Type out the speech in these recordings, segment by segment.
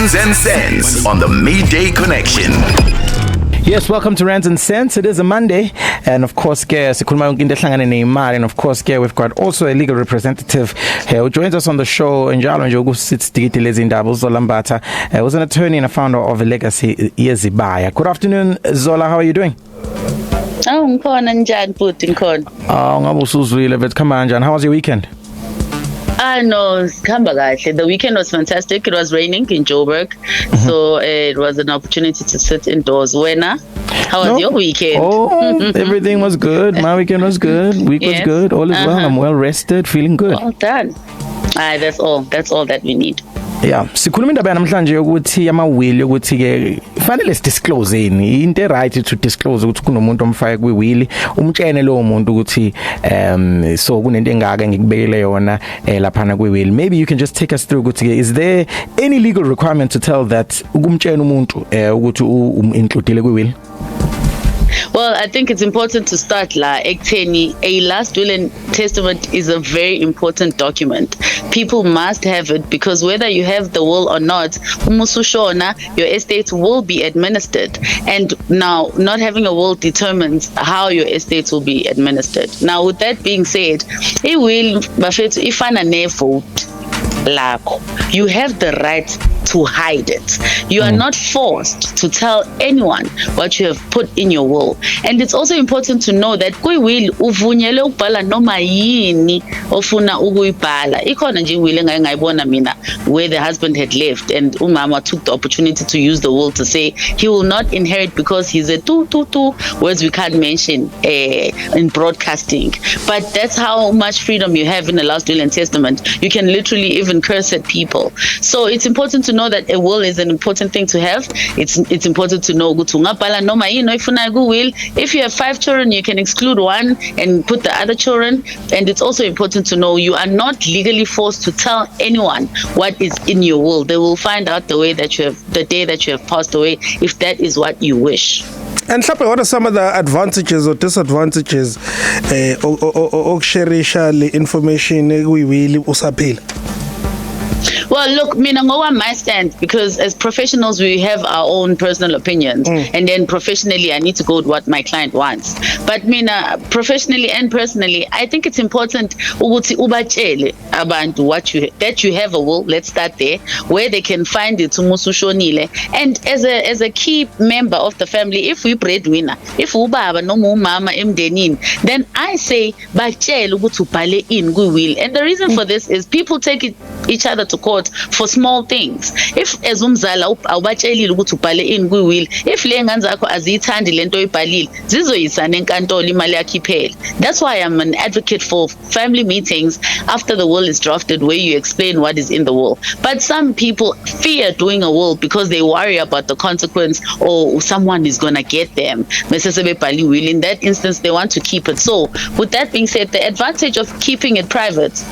Rands and Sense on the Midday Connection. Yes, welcome to Rands and Sense. It is a Monday, and of course, sikhuluma yonke into ehlangane neimali, and of course, we've got also a legal representative here who joins us on the show. Njalo nje ukusithi lezi ndaba uZola Mbatha, was an attorney and a founder of Legacy Yezibaya. Good afternoon, Zola. How are you doing? Oh, ngikhona njani futhi ngikhona. Ngabe usuzwile but come on, How was your weekend? No, khamba kahle. The weekend was fantastic. It was raining in Joburg, so it was an opportunity to sit indoors. Wena, how was your weekend? Oh, everything was good. My weekend was good. Week was good. All is well. I'm well rested, feeling good. Well done. That's all. That's all that we need. Yeah, sikhuluma indaba namhlanje ukuthi amawili ukuthi ke fanele sidisclose into right to disclose ukuthi kunomuntu omfake kwiwili umtshene lo muntu ukuthi so kunento engaka ngikubekele yona laphana kwiwili. Maybe you can just take us through ukuthi is there any legal requirement to tell that ukumtshena umuntu ukuthi include kwiwili? Well, I think it's important to start ekutheni a last will and testament is a very important document. People must have it because whether you have the will or not, umusushona, your estate will be administered. And now, not having a will determines how your estate will be administered. Now, with that being said, a will bafethu ifana nevote lakho. You have the right to hide it. You are not forced to tell anyone what you have put in your will. And it's also important to know that kwi-will uvunyelwe ukubhala noma yini ofuna ukuyibhala. Ikhona nje will engayibona mina where the husband had left and umama took the opportunity to use the will to say he will not inherit because he's a words we can't mention in broadcasting. But that's how much freedom you have in the last will and testament. You can literally even curse at people. So it's important to know that a will is an important thing to have. It's important to know ukuthi ungabhala noma yini ifuna ku-will. If you have 5 children, you can exclude one and put the other children. And it's also important to know you are not legally forced to tell anyone what is in your will. They will find out the day that you have passed away, if that is what you wish. And Hlaphe, what are some of the advantages or disadvantages of sharing the information kwiwili usaphila? Well, look, mina ngowa my stand, because as professionals we have our own personal opinions, and then professionally I need to go with what my client wants. But mina professionally and personally, I think it's important ukuthi ubatshele abantu that you have a will. Let's start there, where they can find it umusushonile. And as a key member of the family, if we breadwinner, if ubaba noma umama emndenini, then I say batshele ukuthi ubhale in kwi-will. And the reason for this is people take each other to court for small things. If as umzala awubatshelile ukuthi ubhale in kwi-will, if le ngane zakho aziyithandi lento oyibhalile, zizoyisana enkantolo imali yakho iphele. That's why I'm an advocate for family meetings after the will is drafted, where you explain what is in the will. But some people fear doing a will because they worry about the consequence, or someone is going to get them. In that instance, they want to keep it. So with that being said, the advantage of keeping it private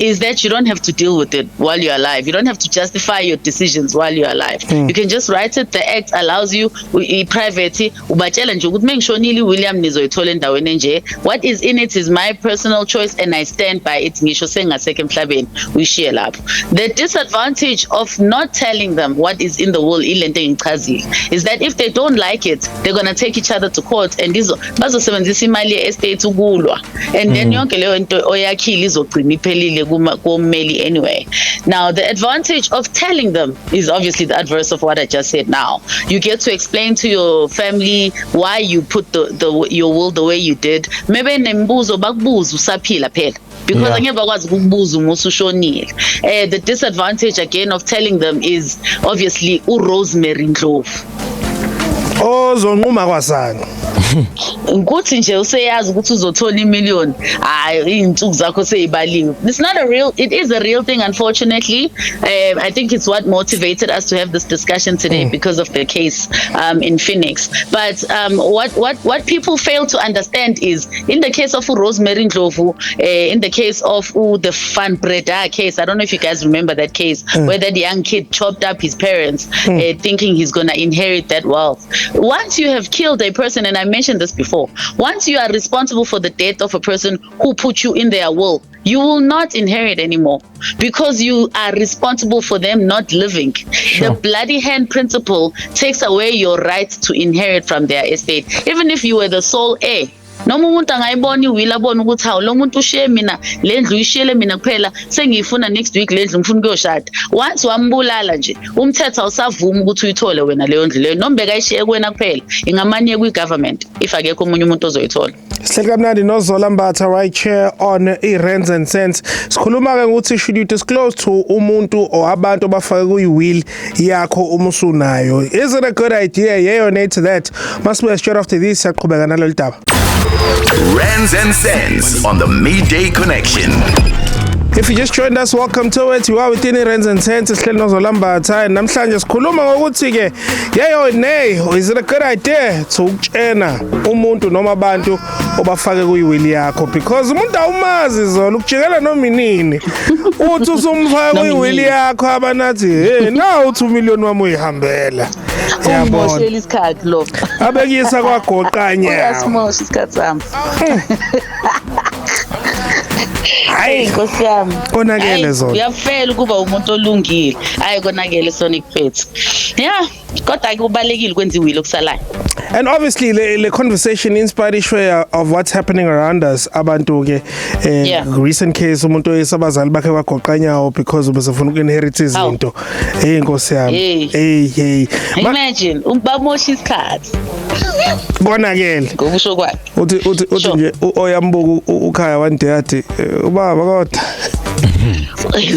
is that you don't have to deal with it while you're alive. You don't have to justify your decisions while you're alive. You can just write it. The act allows you private ubatshela nje ukuthi mengishonile William nizoyithola endaweni enje. What is in it is my personal choice and I stand by it. Ngisho sengasekho emhlabeni uyishiye lapho. The disadvantage of not telling them what is in the will ilento engichazile is that if they don't like it, they're going to take each other to court and bazosebenzisa imali ye-estate ukulwa, and then yonke leyo into oyakhile izogcina iphelile kummeli anyway. Now, the advantage of telling them is obviously the adverse of what I just said now. You get to explain to your family why you put your will the way you did. Maybe nembuzo bakubuza usaphila phela, because angeke bakwazi ukubuza umusushonile. The disadvantage again of telling them is obviously uRosemary Ndlovu. Zonquma kwasana. Ukuthi nje useyazi ukuthi uzothola imillion, hayi insuku zakho seyibaliwe. It is a real thing, unfortunately. I think it's what motivated us to have this discussion today because of the case in Phoenix. But what people fail to understand is, in the case of Rosemary Ndlovu, in the case of the Van Breda case, I don't know if you guys remember that case, where that young kid chopped up his parents thinking he's going to inherit that wealth. Once you have killed a person, and I mentioned this before, once you are responsible for the death of a person who put you in their will, you will not inherit anymore because you are responsible for them not living. Sure. The bloody hand principle takes away your right to inherit from their estate. Even if you were the sole heir, noma umuntu angayibona iwili abona ukuthi hawu lo muntu ushiye mina le ndlu ishiyele mina kuphela sengiyifuna next week le ndlu ngifuna ukuyoshada. Once wambulala nje umthetho awusavuma ukuthi uyithole wena leyo ndlu leyo noma bekayishiye kuwena kuphela ingamanye kwi-government if akekho omunye umuntu ozoyithola. Sihleli kamnandi noZola Mbatha, right chair on i-Rands and Cents. Sikhuluma ke ukuthi should you disclose to umuntu or abantu abafake kuyi-will yakho uma usunayo. Is it a good idea? Yeah or nay to that? Must be straight after this. Siyaqhubeka nalolu daba. Rands and Cents on the Midday Connection. If you just joined us, welcome to it. You are within Rands and Cents. Sihleli noZola Mbatha. Namhlanje sikhuluma ngokuthi ke yeah or nay, is it a good idea to ukutshena umuntu noma abantu obafake kuyi-will yakho because umuntu awumazi Zola ukujikela noma inini uthi usumfaka kuyi-will yakho abanathi hey nawu 2 million wami uyihambela Umboshela isikhathi lo. abekisa kwagoqanya Uyasimosha isikhathi sami. Hayi Nkosi yami. Konakele Zola. Uyafela ukuba umuntu olungile. Hayi konakele Sonic Pets. Yeah, kodwa kubalekile ukwenza iwili okusalayo. And obviously the conversation inspired issue of what's happening around us abantu ke recent case umuntu oyisabazali bakhe kwagoqanyawo because ubesefuna uku-inherit izinto. Hey Nkosi yami. Hey. Imagine bamosha isikhathi. Konakele. Ngokusho kwakhe. Uthi nje oyambuka ukhaya one day athi ubaba kodwa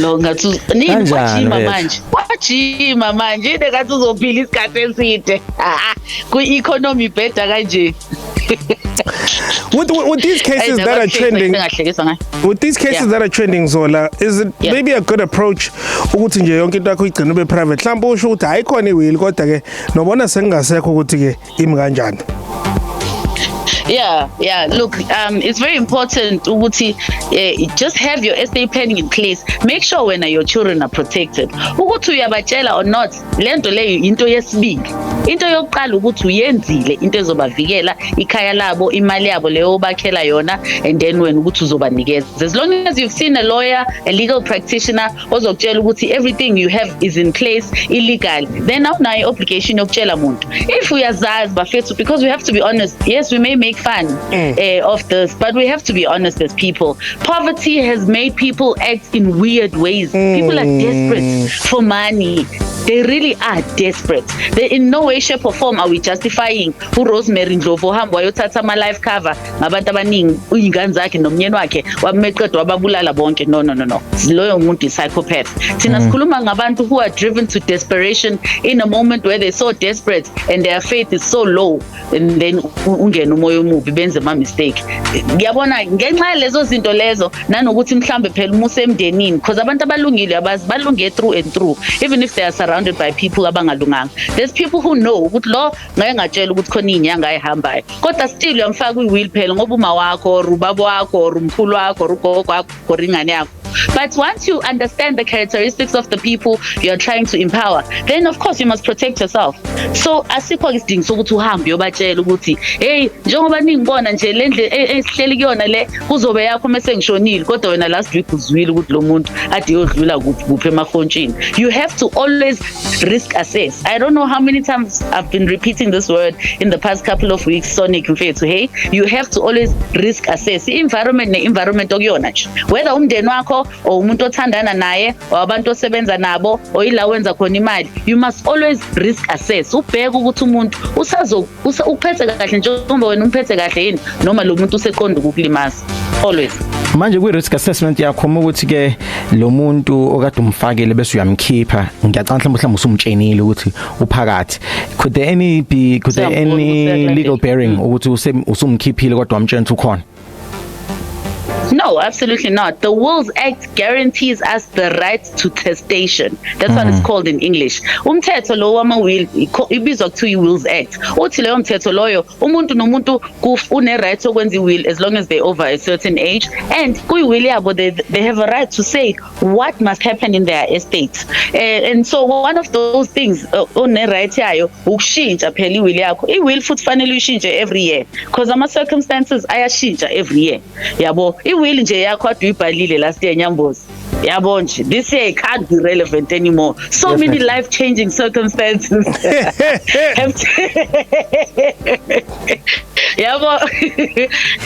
lo ngathi nini wajima manje. Wajima manje inde ngathi uzophila isikhathi eside. Ku-economy better kanje. With these cases that are trending, with these cases that are trending Zola, is it maybe a good approach ukuthi nje yonke into yakho igcine ube private mhlawumbe usho ukuthi hayikhona iwili kodwa ke nobona sengasekho ukuthi ke imi kanjani? Yeah. Look, it's very important ukuthi just have your estate planning in place. Make sure when your children are protected. Ukuthi uyabatshela or not, lento leyo into yesibili. Into yokuqala ukuthi uyenzile into ezobavikela ikhaya labo, imali yabo leyo bakhela yona and then when ukuthi uzobanikeza. As long as you've seen a lawyer, a legal practitioner ozokutshela ukuthi everything you have is in place illegal, then now unayo obligation yokutshela umuntu. If uyazazi bafethu, because we have to be honest, yes we may make fun of this, but we have to be honest as people. Poverty has made people act in weird ways. People are desperate for money. They really are desperate. They in no way, shape or form are we justifying uRosemary Ndlovu hamba wayothatha ama life cover ngabantu abaningi uyingane zakhe nomnyeni wakhe wameqedwa wababulala bonke. No. Loyo umuntu psychopath. Thina sikhuluma ngabantu who are driven to desperation in a moment where they're so desperate and their faith is so low, and then ungena umoya omubi benze ama mistake. Ngiyabona ngenxa lezo zinto lezo nanokuthi mhlambe phela umuse emndenini because abantu abalungile balunge through and through, even if they are surrounded by people abangalunganga. There's people who know ukuthi lo ngeke ngatshela ukuthi khona inyanga ayihambayo kodwa still uyamfaka kwi-will phela ngoba uma wakho or ubaba wakho or umkhulu wakho or ugogo wakho or ingane yakho. But once you understand the characteristics of the people you are trying to empower, then of course you must protect yourself. So asikho isidingo sokuthi uhambe uyobatshela ukuthi hey njengoba ningibona nje le ndle esihleli kuyona le kuzobe yakho mase ngishonile kodwa wena last week uzwile ukuthi lo muntu ade yodlula kuphi emafontshini. You have to always risk assess. I don't know how many times I've been repeating this word in the past couple of weeks, Sonic mfethu. Hey, you have to always risk assess. Environment okuyona nje, whether umndeni wakho or umuntu othandana naye or abantu osebenza nabo or ila wenza khona imali, you must always risk assess. Ubheke ukuthi umuntu uphethe kahle njengoba wena umphethe kahle yini noma lo muntu useqonda ukukulimaza. Always. Manje kwi-risk assessment yakho ukuthi ke lo muntu okade umfakele bese uyamkhipha, ngiyacanga mhlawumbe usumtshenile ukuthi uphakathi, could there any legal bearing ukuthi usumkhiphile kodwa wamtshela ukuthi ukhona? No, absolutely not. The Wills Act guarantees us the right to testation. That's what it's called in English. Umthetho lo wama-will ibizwa kuthiwa i-Wills Act. Uthi leyo mthetho loyo umuntu nomuntu une-right okwenza i-will as long as they're over a certain age, and kuyi-will yabo they have a right to say what must happen in their estate. And so one of those things one-right yayo ukushintsha phela i-will yakho. I-will futhi fanele uyishintshe every year because ama-circumstances ayashintsha every year. Yabo, iwill nje yakho ade uyibhalile last year Nyambozi yabo nje this year it can't be relevant anymore. So Definitely. many life changing circumstances have yabo.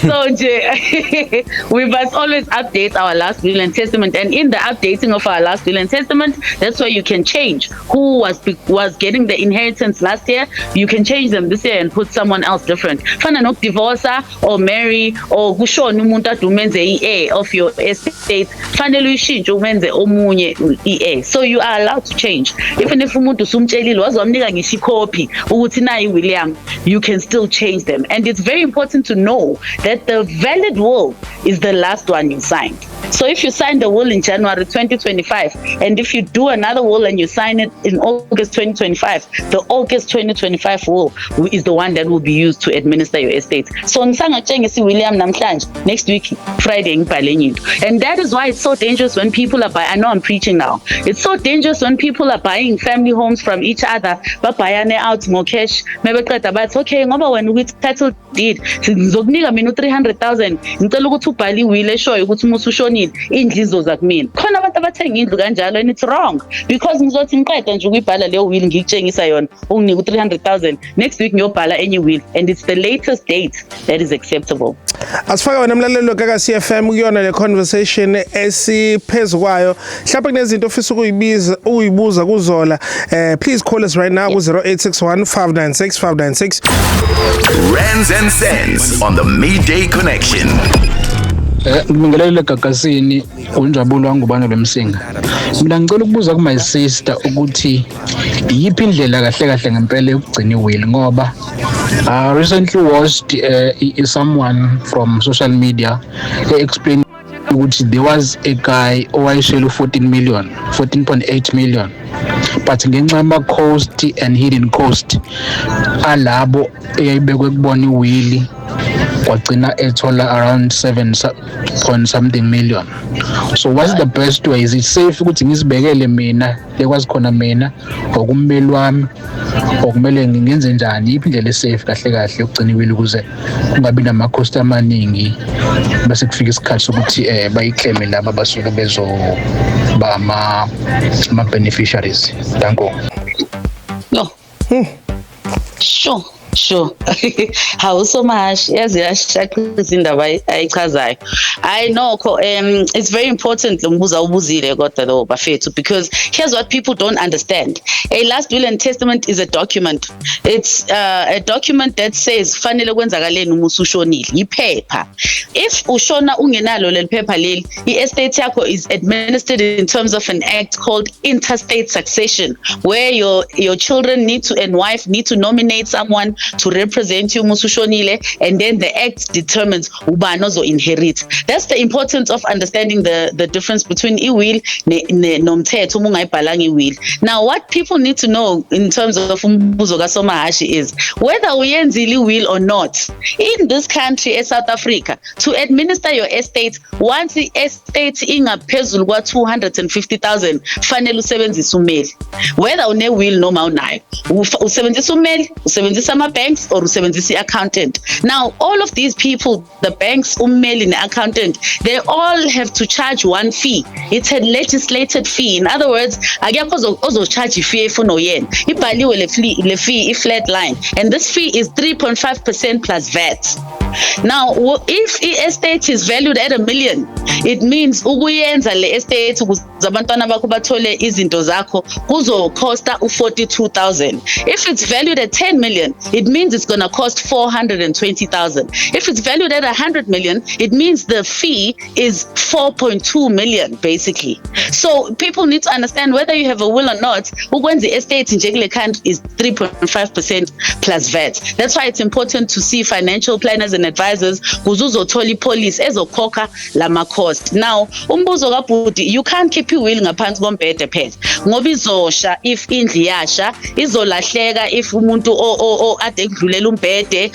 So nje we must always update our last will and testament, and in the updating of our last will and testament, that's where you can change who was getting the inheritance last year. You can change them this year and put someone else different. Fana no divorce or marry or kushona umuntu ade umenze i-heir of your estate, fanele uyishintshe umenze omunye i-heir. So you are allowed to change. Even if umuntu usumtshelile wazomnika ngisho icopy ukuthi nayi William, you can still change them. And it's very important to know that the valid will is the last one you signed. So if you sign the will in January 2025, and if you do another will and you sign it in August 2025, the August 2025 will is the one that will be used to administer your estate. So ngisangatshengisi William namhlanje, next week Friday ngibhale enye into. And that is why it's so dangerous when people are buying. I know I'm preaching now. It's so dangerous when people are buying family homes from each other. Babhayane out more cash. Mebeqeda bathi okay ngoba wena ukuthi title deed ngizokunika mina u300,000 ngicela ukuthi ubhale iwill eshoyo ukuthi umusu ushonile indlizo zakumina. Khona abantu abathenga indlu kanjalo, and it's wrong because ngizothi ngiqeda nje ukuyibhala leyo will ngikutshengisa yona unginika u300,000 next week ngiyobhala enye will, and it's the latest date that is acceptable. Asifaka wena mlalelo ka CFM kuyona le conversation esiphezukwayo. Mhlawumbe kunezinto ofisa uyibuza kuZola. Please call us right now ku 0861 596 596. Rands and Sense on the Midday Connection. Ngibingelele Gagasini uNjabulo wangubani lomsinga. Mina ngicela ukubuza ku my sister ukuthi yiphi indlela kahle kahle ngempela yokugcina iwill ngoba I recently watched someone from social media explain ukuthi there was a guy owayeshela 14.8 million, but ngenxa yama cost and hidden cost alabo eyayibekwe kubona iwill kwagcina ethola around 7 million. So what's the best way? Is it safe ukuthi ngizibekele mina lekwazi khona mina okummeli wami okumele ngenze njani? Yiphi indlela safe kahle kahle yokugcina iwill ukuze kungabi nama cost amaningi bese kufika isikhathi sokuthi bayiclaim laba basuke bezoba ama beneficiaries? Danko. No. Sure. How so much? Yes, indaba ayichazayo. I know it's very important umbuza ubuzile kodwa lo bafethu, because here's what people don't understand. A last will and testament is a document. It's a document that says fanele kwenzakaleni uma usushonile, iphepha. If ushona ungenalo leli phepha leli, i-estate yakho is administered in terms of an act called interstate succession, where your children and wife need to nominate someone to represent you musushonile, and then the act determines ubani ozo inherit. That's the importance of understanding the difference between i-will nomthetho uma ungayibhalanga i-will. Now what people need to know in terms of umbuzo kaSomahashi is whether uyenzile i-will or not. In this country, South Africa, to administer your estate, once the estate ingaphezulu kwa 250,000 fanele usebenzise umeli, whether une-will noma unayo, usebenzisa umeli, usebenzisa ama-banks or usebenzisa i-accountant. Now all of these people, the banks, umeli ne-accountant, they all have to charge one fee. It's a legislated fee. In other words, akekho ozocharge ifee efuna uyena, ibhaliwe le fee i-flat line, and this fee is 3.5% plus VAT. Now if i-estate is valued at $1 million, it means ukuyenza le estate ukuze abantwana bakho bathole izinto zakho kuzocosta u42,000. If it's valued at 10 million, it means it's going to cost 420,000. If it's valued at 100 million, it means the fee is 4.2 million basically. So people need to understand whether you have a will or not. Ukwenza estate in kule country is 3.5% plus VAT. That's why it's important to see financial planners and advisors kuzuzothola ipolicy ezokhokha lama cost. Now umbuzo kaBhudi, you can't keep i-will ngaphansi kombhede phela ngoba izosha if indlu yasha, izolahleka if umuntu kade ekudlulela umbhede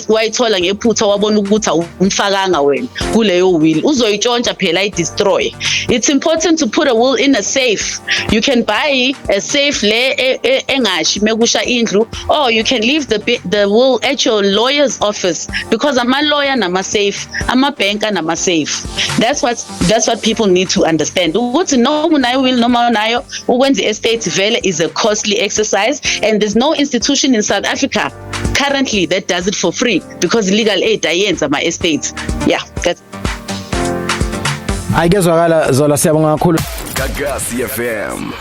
wayithola ngephutha wabona ukuthi awumfakanga wena kuleyo will uzoyitshontsha phela I-destroy. It's important to put a will in a safe. You can buy a safe le engashi mekusha indlu, or you can leave the will at your lawyer's office, because I'm a lawyer nama safe, I'm a banker nama safe. That's what people need to understand. Ukuthi noma unayo will noma unayo ukwenza estate vele is a costly exercise, and there's no institution in South Africa currently that does it for free, because legal aid ayenza ama estates. Yeah, that's Aykezwakala Zola, siyabonga kakhulu. Gagasi FM.